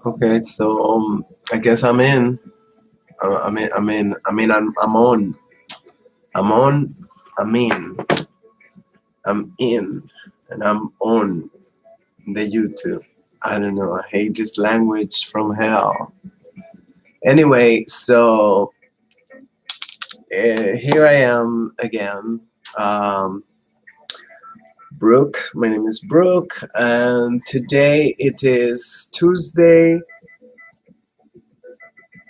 Okay, so I guess I'm in. I'm on. I'm on. I'm in. I'm in, and I'm on the YouTube. I don't know. I hate this language from hell. Anyway, so here I am again. Um, Brooke. My name is Brooke, and today it is Tuesday,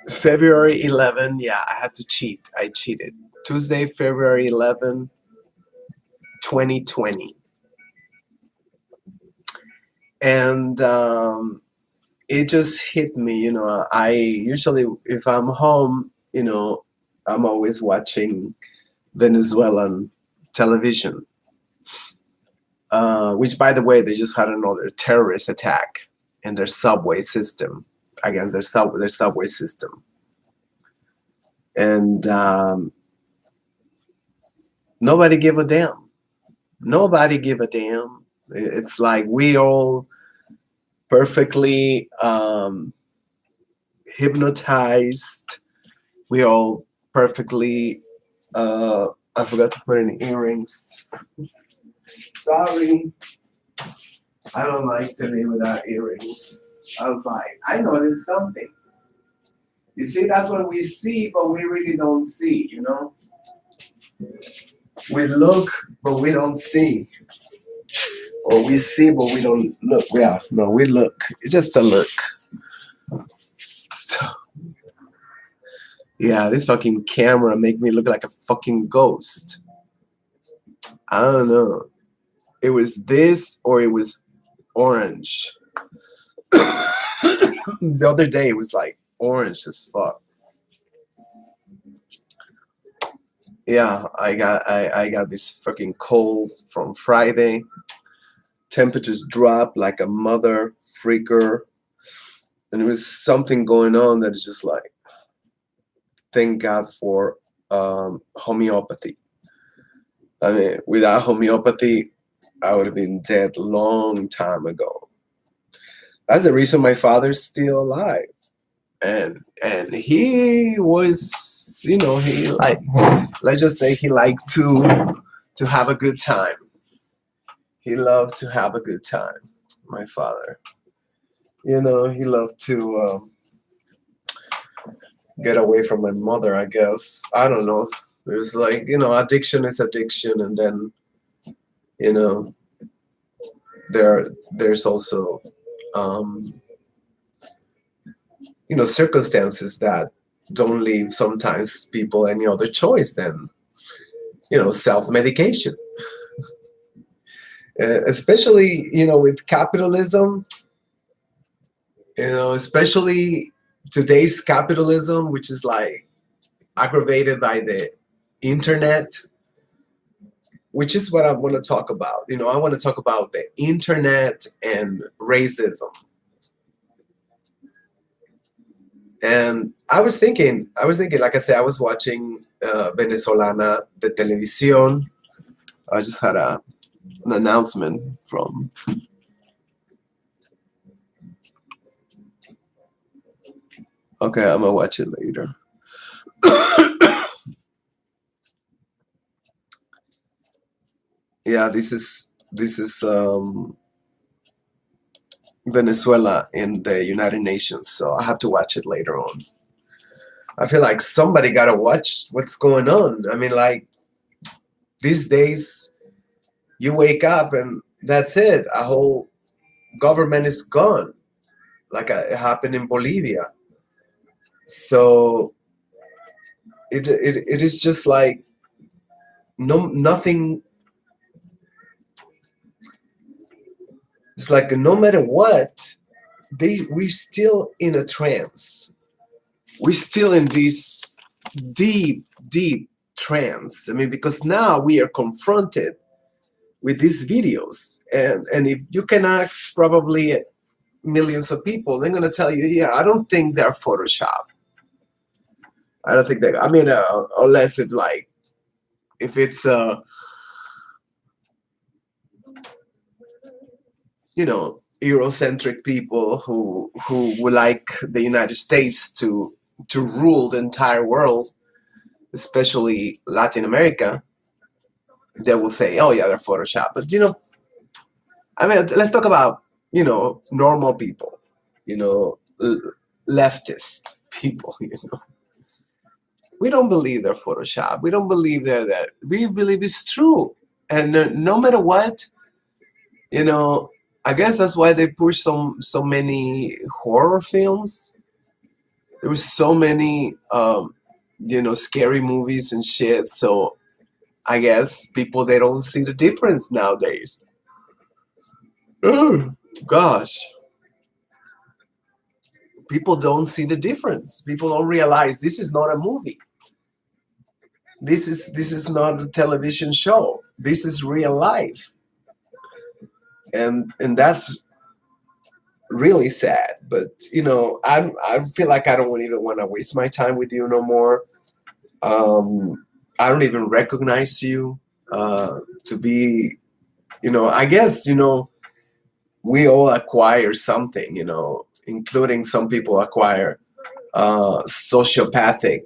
February 11. Yeah, I had to cheat. I cheated. Tuesday, February 11, 2020. And it just hit me. I usually, if I'm home, I'm always watching Venezuelan television, which, by the way, they just had another terrorist attack in their subway system, against their subway system. And nobody give a damn. Nobody give a damn. It's like we all perfectly hypnotized. We all perfectly. I forgot to put in earrings. Sorry, I don't like to be without earrings. I was like, I know there's something. You see, that's what we see, but we really don't see. We look, but we don't see. Or we see, but we don't look. Yeah, no, we look. It's just a look. So, yeah, this fucking camera make me look like a fucking ghost. I don't know. It was this or it was orange. The other day it was like orange as fuck. Yeah, I got this fucking cold from Friday. Temperatures dropped like a mother freaker. And there was something going on that is just like, thank God for homeopathy. I mean, without homeopathy, I would have been dead long time ago. That's the reason my father's still alive. And he was, he like, let's just say he liked to have a good time. He loved to have a good time. My father, he loved to get away from my mother. I guess I don't know. There's like, addiction is addiction, and then you know there's also um, circumstances that don't leave sometimes people any other choice than self-medication. Especially with capitalism, especially today's capitalism, which is like aggravated by the internet, which is what I want to talk about. I want to talk about the internet and racism. And I was thinking, like I said, I was watching Venezolana de Televisión. I just had an announcement from. Okay, I'm gonna watch it later. Yeah, this is Venezuela in the United Nations, so I have to watch it later on. I feel like somebody gotta watch what's going on. I mean, like these days, you wake up and that's it. A whole government is gone, like it happened in Bolivia. So it is just like nothing. It's like no matter what, we're still in a trance. We're still in this deep trance. I mean, because now we are confronted with these videos, and if you can ask probably millions of people, they're gonna tell you, yeah, I don't think they're Photoshop. I don't think that. I mean, unless if it's you know Eurocentric people who would like the United States to rule the entire world, especially Latin America, they will say, "Oh yeah, they're Photoshop." But I mean, let's talk about normal people, leftist people. We don't believe they're Photoshop. We don't believe they're that. We believe it's true, and no matter what, you know, I guess that's why they push so many horror films. There was so many scary movies and shit. So I guess people, they don't see the difference nowadays. Oh gosh, people don't see the difference. People don't realize this is not a movie. This is not a television show. This is real life, and that's really sad. But I feel like I don't even want to waste my time with you no more. I don't even recognize you to be. I guess we all acquire something. Including some people acquire sociopathic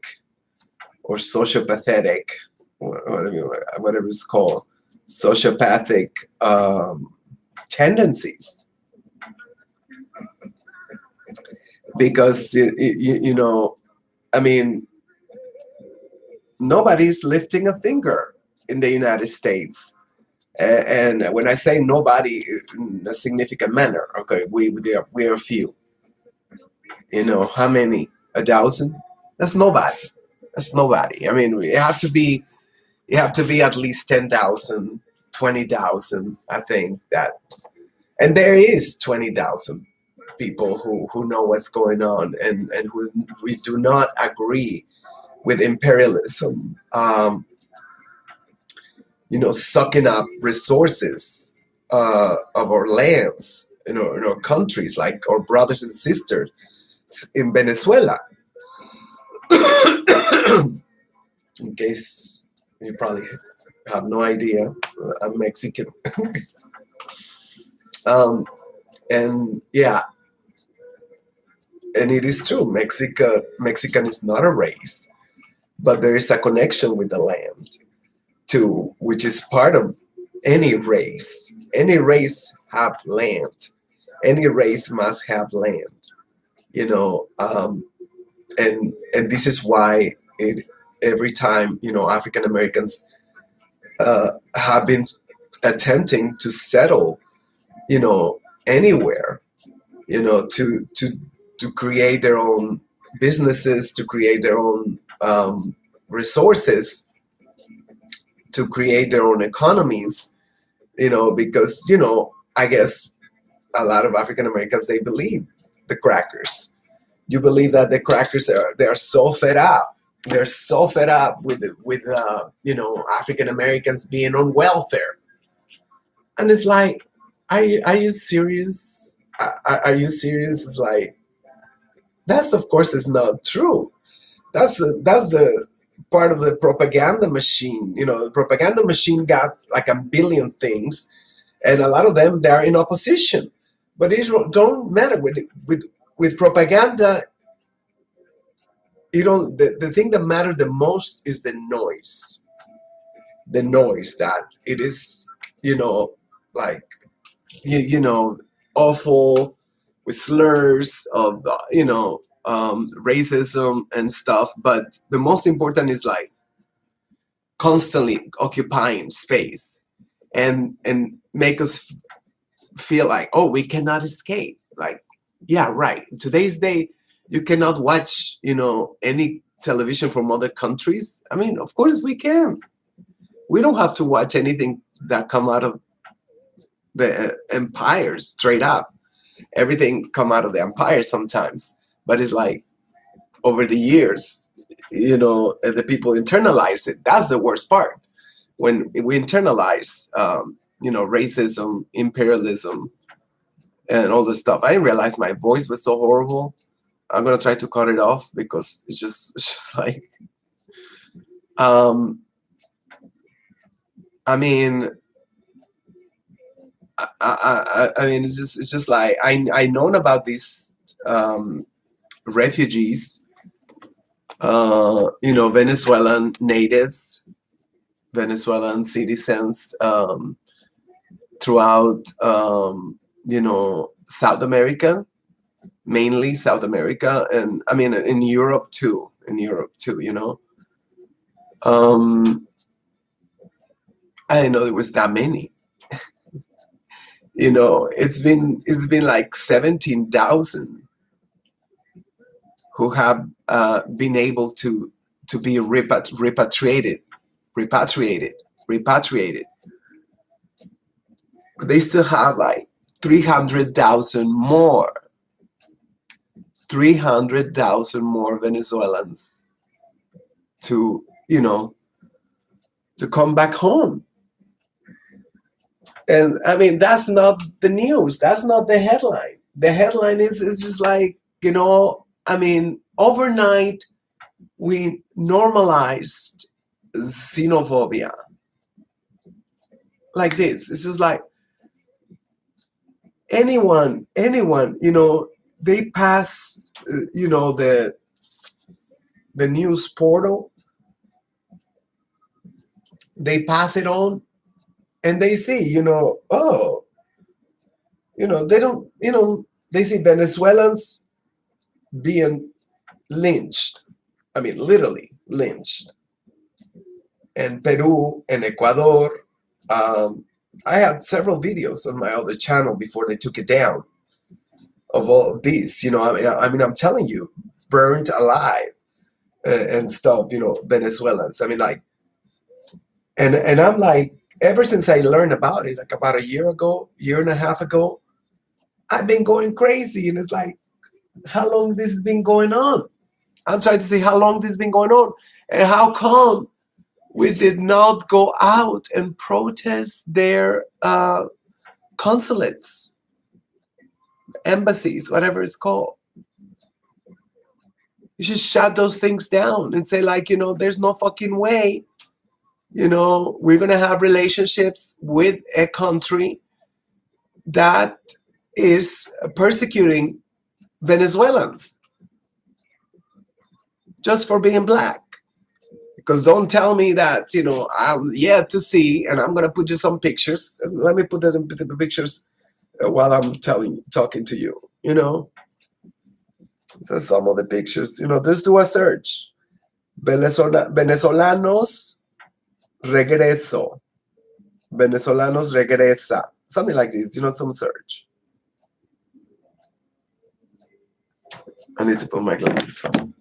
or sociopathetic, whatever it's called, sociopathic tendencies, because I mean, nobody's lifting a finger in the United States. And when I say nobody in a significant manner, okay, we are a few. How many? A dozen? That's nobody. That's nobody. I mean, you have to be at least 10,000, 20,000. I think that, and there is 20,000 people who know what's going on, and who we do not agree with imperialism, sucking up resources of our lands, in our countries, like our brothers and sisters in Venezuela. In case you probably have no idea, I'm Mexican. um, and yeah, and it is true. Mexican is not a race, but there is a connection with the land too, which is part of any race. Any race have land. Any race must have land. You know, and this is why every time African Americans have been attempting to settle anywhere, to create their own businesses, to create their own resources, to create their own economies, because I guess a lot of African Americans, they believe the crackers. You believe that the crackers they're so fed up. They're so fed up with African Americans being on welfare, and it's like, are you serious? Are you serious? It's like, that's, of course, is not true. That's the part of the propaganda machine. The propaganda machine got like a billion things, and a lot of them, they're in opposition. But it don't matter with propaganda. You don't. The thing that matters the most is the noise that it is. Like awful, with slurs of racism and stuff. But the most important is like constantly occupying space, and make us feel like, oh, we cannot escape. Like, yeah, right. Today's day, you cannot watch any television from other countries. I mean, of course we can. We don't have to watch anything that come out of the empires straight up. Everything come out of the empire sometimes, but it's like, over the years, and the people internalize it. That's the worst part, when we internalize racism, imperialism, and all this stuff. I didn't realize my voice was so horrible. I'm gonna try to cut it off, because it's just like, um I mean, I mean, it's just like I known about these um, refugees, Venezuelan natives, Venezuelan citizens, throughout South America, mainly South America, and I mean in Europe too. In Europe too, Um, I didn't know there was that many. It's been like 17,000 who have been able to be repatriated, repatriated. But they still have like 300,000 more, 300,000 more Venezuelans to to come back home. And I mean, that's not the news. That's not the headline. The headline is just like, I mean, overnight we normalized xenophobia like this. It's just like anyone, they pass, the news portal, they pass it on, and they see, oh, they don't, they see Venezuelans being lynched. I mean, literally lynched. And Peru and Ecuador. I had several videos on my other channel before they took it down of all of these. I mean, I'm telling you, burned alive and stuff. Venezuelans. I mean, like, and I'm like, ever since I learned about it, like about a year ago, year and a half ago, I've been going crazy, and it's like, how long this has been going on? I'm trying to see how long this has been going on, and how come we did not go out and protest their consulates, embassies, whatever it's called. You should shut those things down and say, like, there's no fucking way, we're going to have relationships with a country that is persecuting Venezuelans just for being black. Because don't tell me that, I'm yet to see, and I'm going to put you some pictures. Let me put the pictures while I'm talking to you, So some of the pictures, just do a search. Venezolanos regreso. Venezolanos regresa. Something like this, some search. I need to put my glasses on.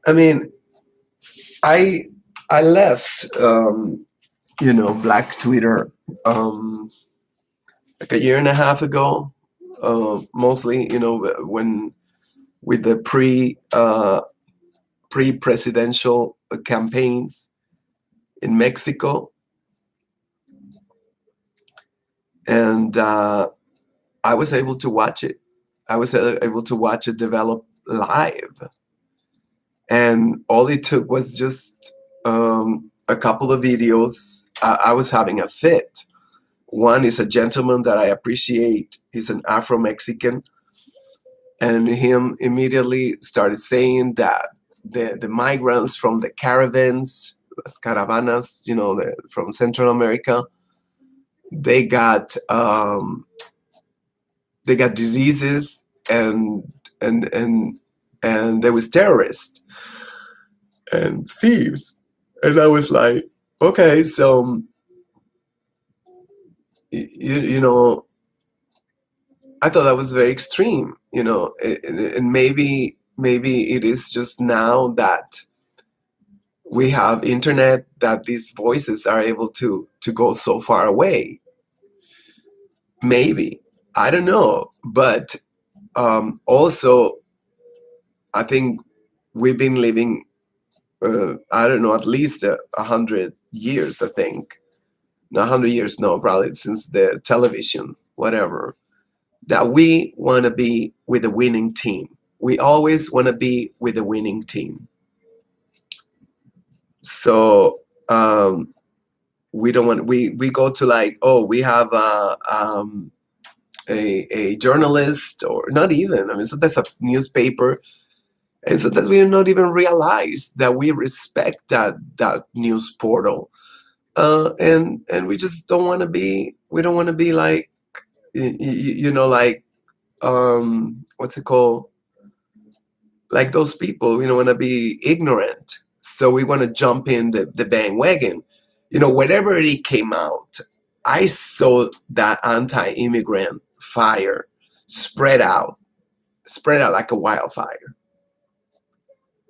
I mean, I left, Black Twitter, like a year and a half ago, mostly, when with the pre-presidential campaigns in Mexico, and I was able to watch it. I was able to watch it develop live, and all it took was just a couple of videos. I was having a fit. One is a gentleman that I appreciate. He's an Afro-Mexican. And him immediately started saying that the migrants from the caravans, las caravanas, from Central America, they got diseases, and there was terrorists and thieves. And I was like, okay, so I thought that was very extreme, and maybe it is just now that we have internet that these voices are able to go so far away. Maybe, I don't know, but also I think we've been living, I don't know, at least 100 years. I think, no, 100 years, no, probably since the television, whatever. That we want to be with a winning team. We always want to be with a winning team. So we don't want, we go to like, oh, we have a journalist, or not even, I mean, so that's a newspaper, and sometimes we not even realize that we respect that news portal, and we just don't want to be, we don't want to be like, like, what's it called, like those people. We don't want to be ignorant, so we want to jump in the bandwagon. Whenever it came out, I saw that anti-immigrant fire spread out, like a wildfire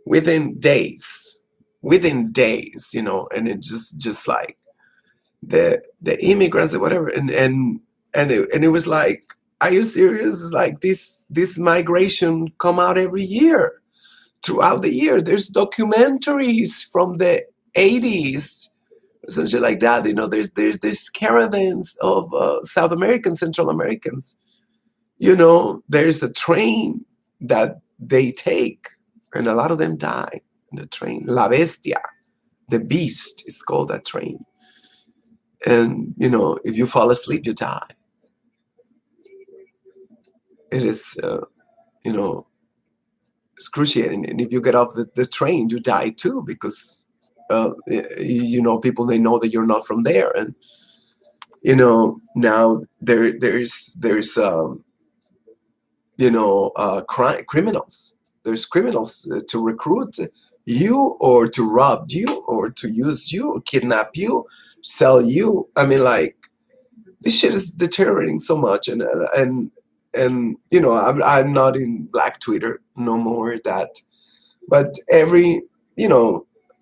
within days, and it just like the immigrants or whatever, and it was like, are you serious? It's like this migration come out every year, throughout the year. There's documentaries from the 80s, something like that. There's caravans of South Americans, Central Americans. There's a train that they take, and a lot of them die in the train. La Bestia, the beast, is called that train. And if you fall asleep, you die. It is excruciating. And if you get off the train, you die too, because people, they know that you're not from there. And now there's criminals. There's criminals to recruit you, or to rob you, or to use you, kidnap you, sell you. I mean, like, this shit is deteriorating so much. And I'm not in Black Twitter no more. But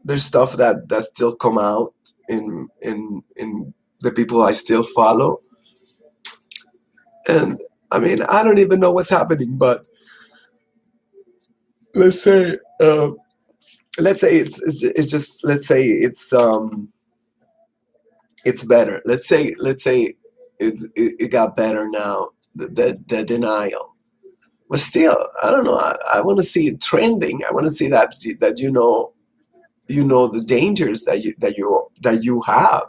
there's stuff that still come out in the people I still follow. And I mean, I don't even know what's happening, but let's say it's just, let's say it's better. Let's say it got better now, the denial. But still, I don't know. I want to see it trending. I want to see that the dangers that you have.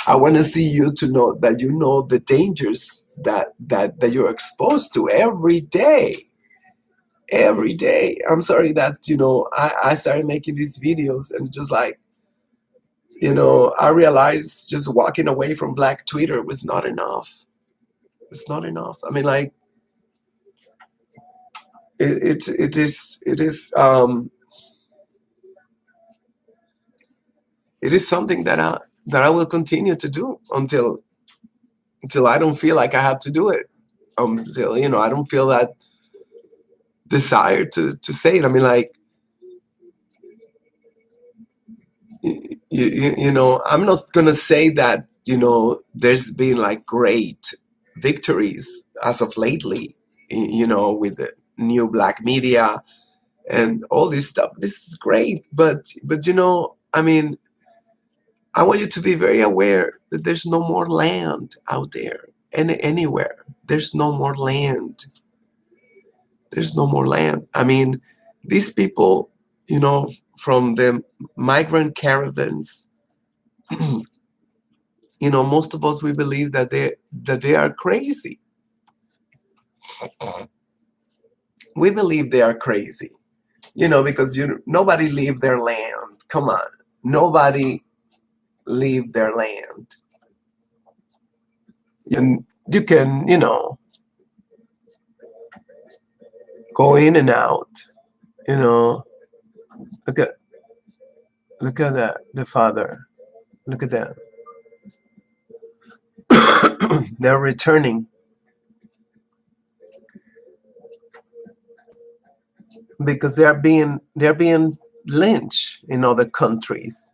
I want to see you to know that the dangers that you're exposed to every day. Every day. I'm sorry that I started making these videos, and just like, I realized just walking away from Black Twitter was not enough. It's not enough. I mean, like, it is something that I will continue to do until I don't feel like I have to do it. Until I don't feel that desire to say it. I mean, like, I'm not gonna say that there's been like great victories as of lately, with the new Black media and all this stuff. This is great, but I mean, I want you to be very aware that there's no more land out there, anywhere. There's no more land. There's no more land. I mean, these people, from the migrant caravans, most of us, we believe that they are crazy. We believe they are crazy, because nobody leave their land. Come on, nobody leave their land. And you can, go in and out. Look at the father. Look at that. They're returning because they're being lynched in other countries.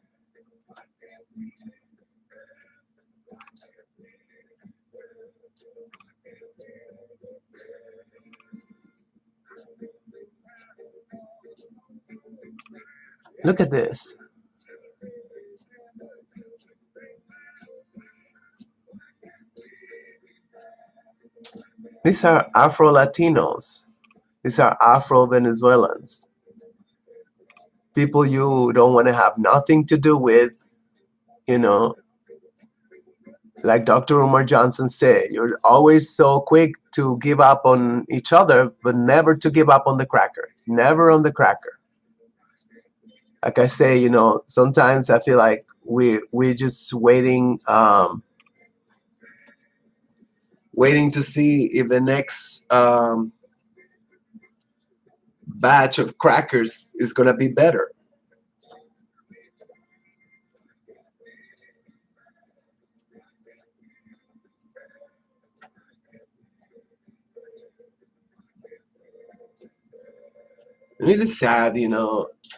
Look at this. These are Afro Latinos. These are Afro Venezuelans. People you don't want to have nothing to do with, Like Dr. Umar Johnson said, you're always so quick to give up on each other, but never to give up on the cracker. Never on the cracker. Like I say, sometimes I feel like we're just waiting to see if the next batch of crackers is gonna be better. And it is sad,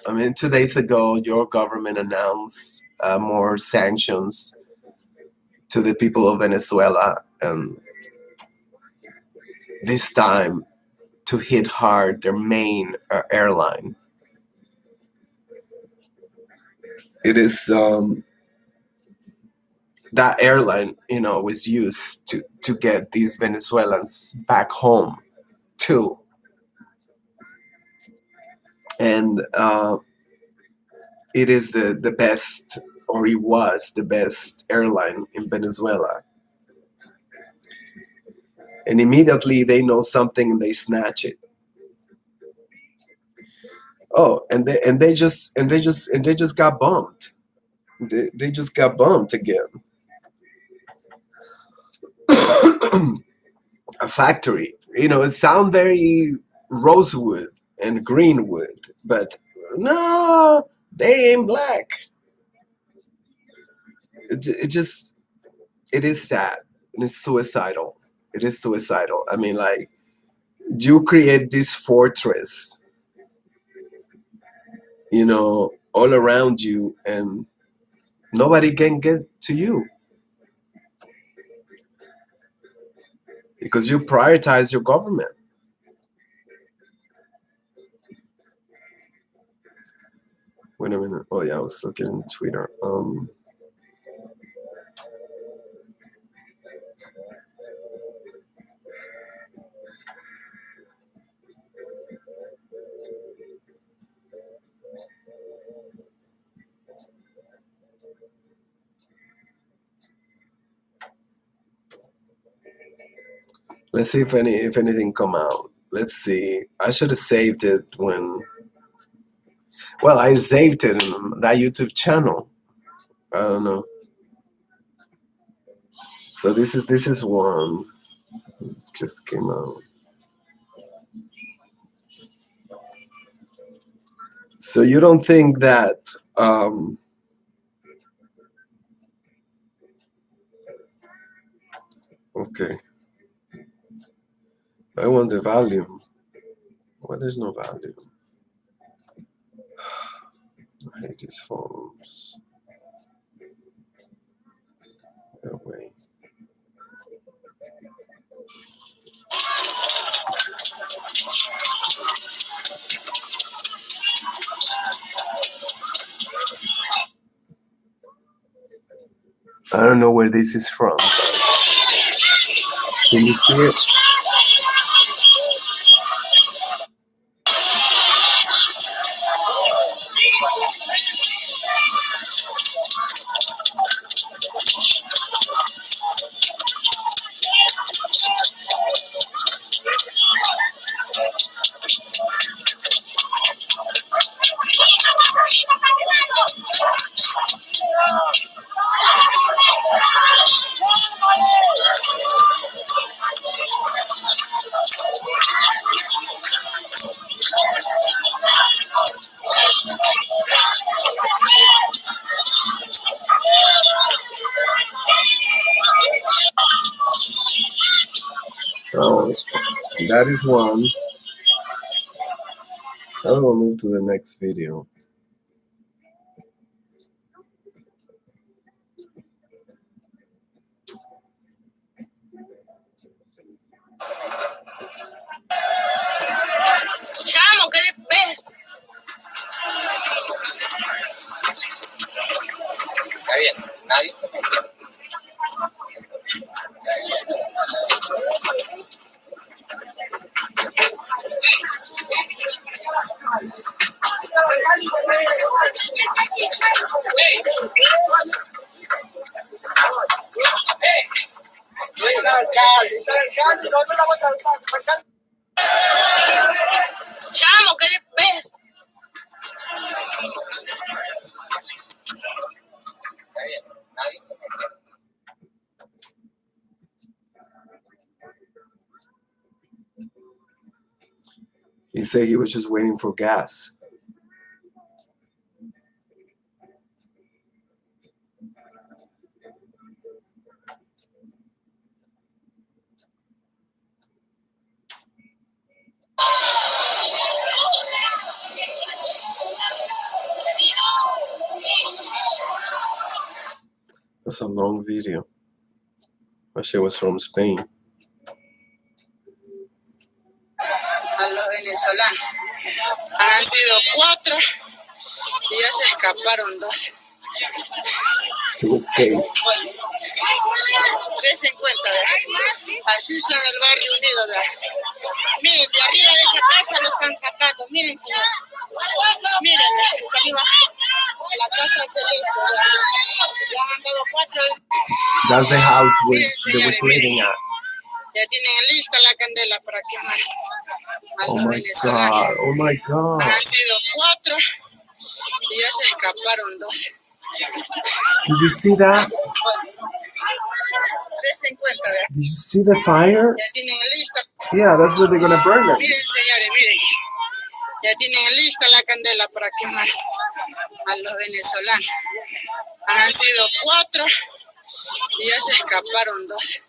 I mean, 2 days ago, your government announced more sanctions to the people of Venezuela, and this time to hit hard their main airline. It is that airline, was used to get these Venezuelans back home too, and it is the best, or it was the best airline in Venezuela. And immediately they know something and they snatch it. Oh, and they just got bumped. They just got bumped again. A factory. It sounds very rosewood and greenwood, but no, they ain't black. It is sad and it's suicidal. It is suicidal. I mean, like, you create this fortress, all around you, and nobody can get to you because you prioritize your government. Wait a minute. Oh yeah, I was looking in Twitter. Let's see if anything come out. Let's see. I should have saved it when. Well, I saved it in that YouTube channel. I don't know. So this is one just came out. So you don't think that okay. I want the volume. Why there's no volume? I hate these phones. That way. I don't know where this is from. Can you see it? So that is one. I will move to the next video. Chamo, ¿qué le ves? Está bien, nadie se me Chamo, ¿qué le pesa? He said he was just waiting for gas. That's a long video. That shit was from Spain. A los venezolanos han sido 4 y ya se escaparon 2. To escape. Dese en cuenta, ¿verdad? Así son el barrio unido, ¿verdad? Miren, de arriba de esa casa lo están sacando. Miren, señor. Miren, de arriba. La casa celeste, ¿verdad? Ya han dado 4. That's the house Miren, they were señores, living miren. at. Ya tienen lista la candela para quemar a Oh los my venezolanos. god, oh my god. Han sido 4 y ya se escaparon 2. Did you see that? Dese en cuenta, ¿verdad? Did you see the fire? Ya tienen lista. Yeah, that's where they're gonna burn it. Miren, señores, miren. Ya tienen lista la candela para quemar a los venezolanos. Han sido 4 y ya se escaparon 2.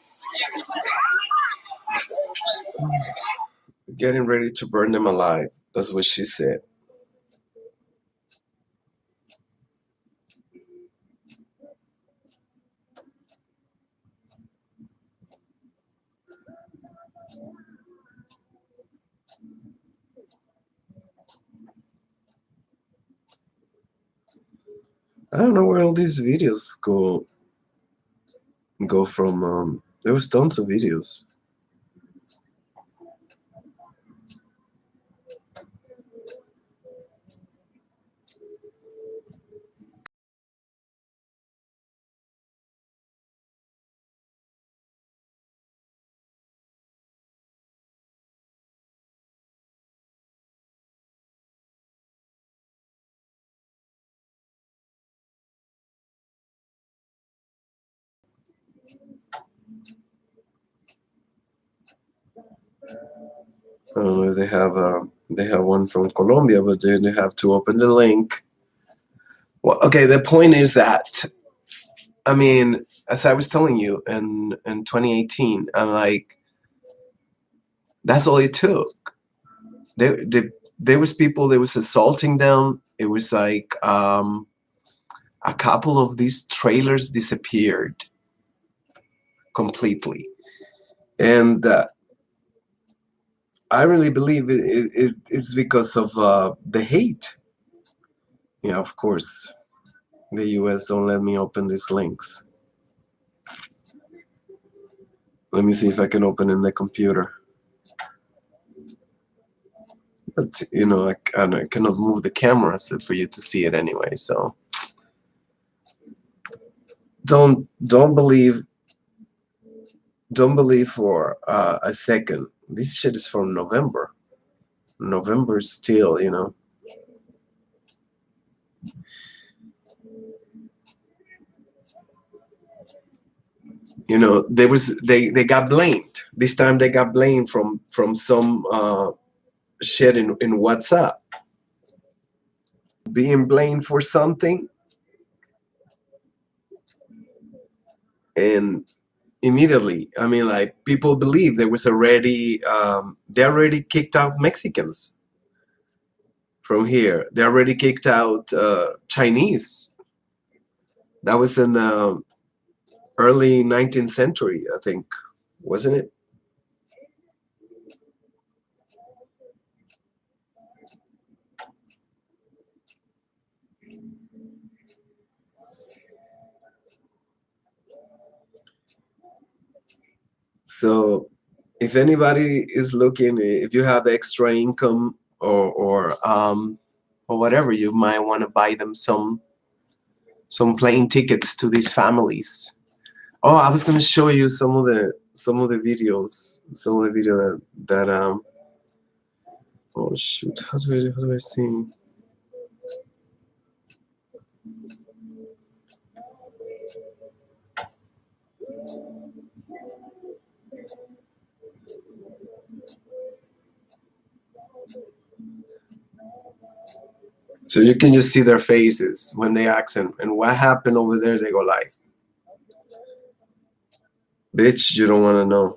Getting ready to burn them alive. That's what she said. I don't know where all these videos go from. There was tons of videos. I don't know if they have one from Colombia, but then they have to open the link. Well, okay, the point is that, I mean, as I was telling you, in 2018, I'm like, that's all it took. There was people, there was assaulting them. It was like a couple of these trailers disappeared completely. And I really believe it's because of the hate. Yeah, of course. The US don't let me open these links. Let me see if I can open in the computer. But, you know, I cannot move the camera for you to see it anyway, so. Don't believe for a second. This shit is from November. November still, you know. You know, they got blamed. This time they got blamed from some shit in WhatsApp. Being blamed for something, and immediately, I mean, like, people believe there was already they already kicked out Mexicans from here. They already kicked out Chinese. That was in early 19th century, I think, wasn't it? So if anybody is looking, if you have extra income or whatever, you might want to buy them some plane tickets to these families. Oh, I was gonna show you some of the videos, some of the video that. Oh shoot! How do I see? So you can just see their faces when they ask and what happened over there. They go like, "Bitch, you don't want to know."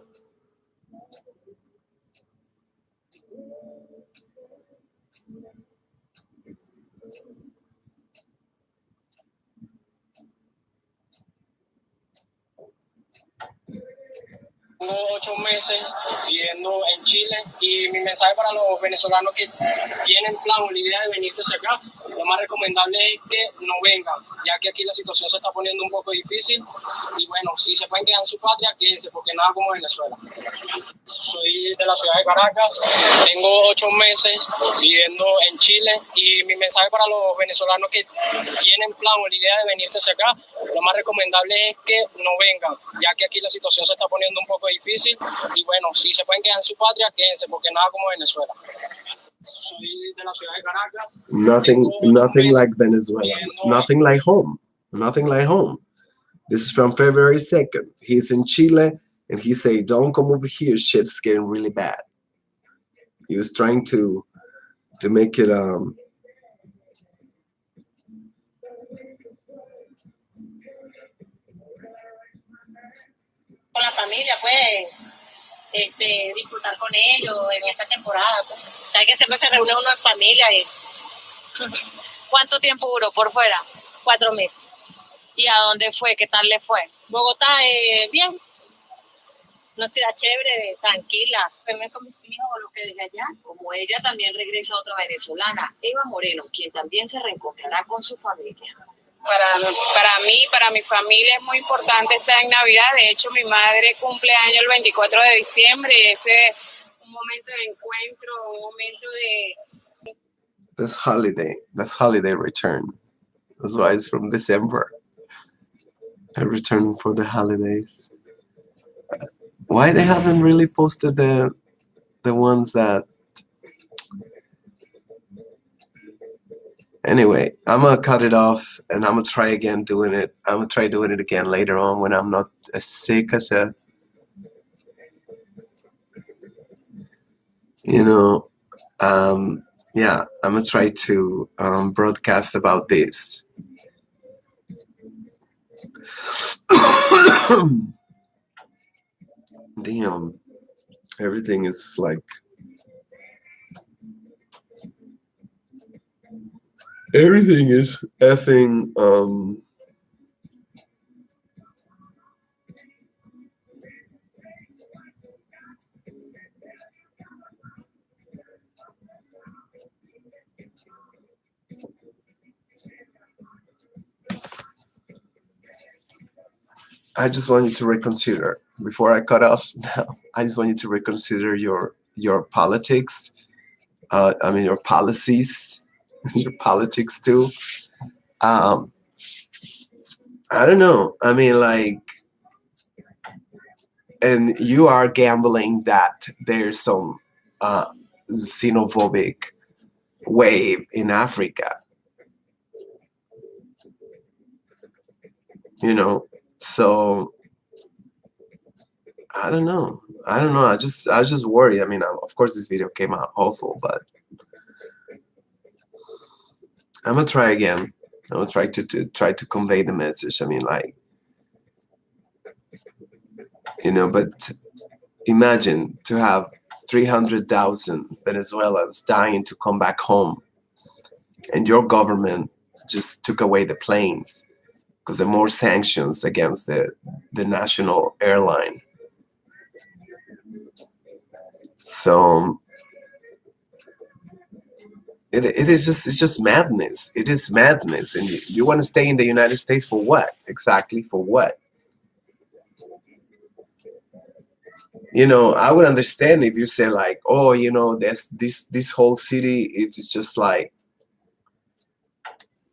Tengo 8 meses viviendo en Chile y mi mensaje para los venezolanos que tienen plan o la idea de venirse hacia acá, lo más recomendable es que no vengan, ya que aquí la situación se está poniendo un poco difícil y bueno, si se pueden quedar en su patria, quédense, porque nada como Venezuela. Soy de la ciudad de Caracas, tengo 8 meses viviendo en Chile y mi mensaje para los venezolanos que tienen plan o la idea de venirse hacia acá, lo más recomendable es que no vengan, ya que aquí la situación se está poniendo un poco difícil y bueno, si se pueden quedar en su patria, quédense, porque nada como Venezuela. Soy de la ciudad de Caracas. Nothing like Venezuela. Nothing like home. Nothing like home. This is from February 2nd. He's in Chile and he say, "Don't come over here. Shit's getting really bad." He was trying to make it Con la familia, pues, disfrutar con ellos en esta temporada. Pues. Hay que siempre se reúne uno en familia. ¿Cuánto tiempo duró por fuera? 4 meses. ¿Y a dónde fue? ¿Qué tal le fue? Bogotá, bien. Una ciudad chévere, tranquila. Verme con mis hijos, lo que desde allá. Como ella, también regresa otra venezolana, Eva Moreno, quien también se reencontrará con su familia. Para mí, para mi familia es muy importante estar en Navidad. De hecho, mi madre cumple año el 24 de diciembre y ese es un momento de encuentro, un momento de... That's holiday return. That's why it's from December. They're returning for the holidays. Why they haven't really posted the ones that... Anyway, I'm gonna cut it off and I'm gonna try again doing it. I'm gonna try doing it again later on when I'm not as sick as a, yeah, I'm gonna try to broadcast about this. Damn, everything is like, everything is effing I just want you to reconsider before I cut off now. I just want you to reconsider your politics. I mean your policies, your politics too. I don't know. I mean, like, and you are gambling that there's some xenophobic wave in Africa. So I don't know. I just worry. I mean, of course, this video came out awful, but I'm gonna try again. I'm gonna try to convey the message. I mean, like, but imagine to have 300,000 Venezuelans dying to come back home, and your government just took away the planes because there are more sanctions against the national airline. So it's just madness. It is madness. And you want to stay in the United States for what? Exactly for what? I would understand if you say like, oh, this whole city, it's just like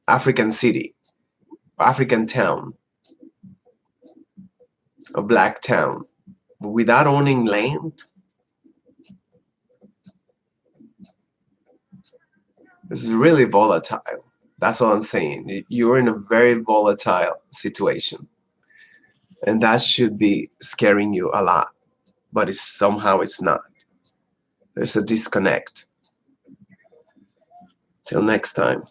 African city, African town. a black town. But without owning land, it's really volatile. That's what I'm saying. You're in a very volatile situation. And that should be scaring you a lot. But somehow it's not. There's a disconnect. Till next time.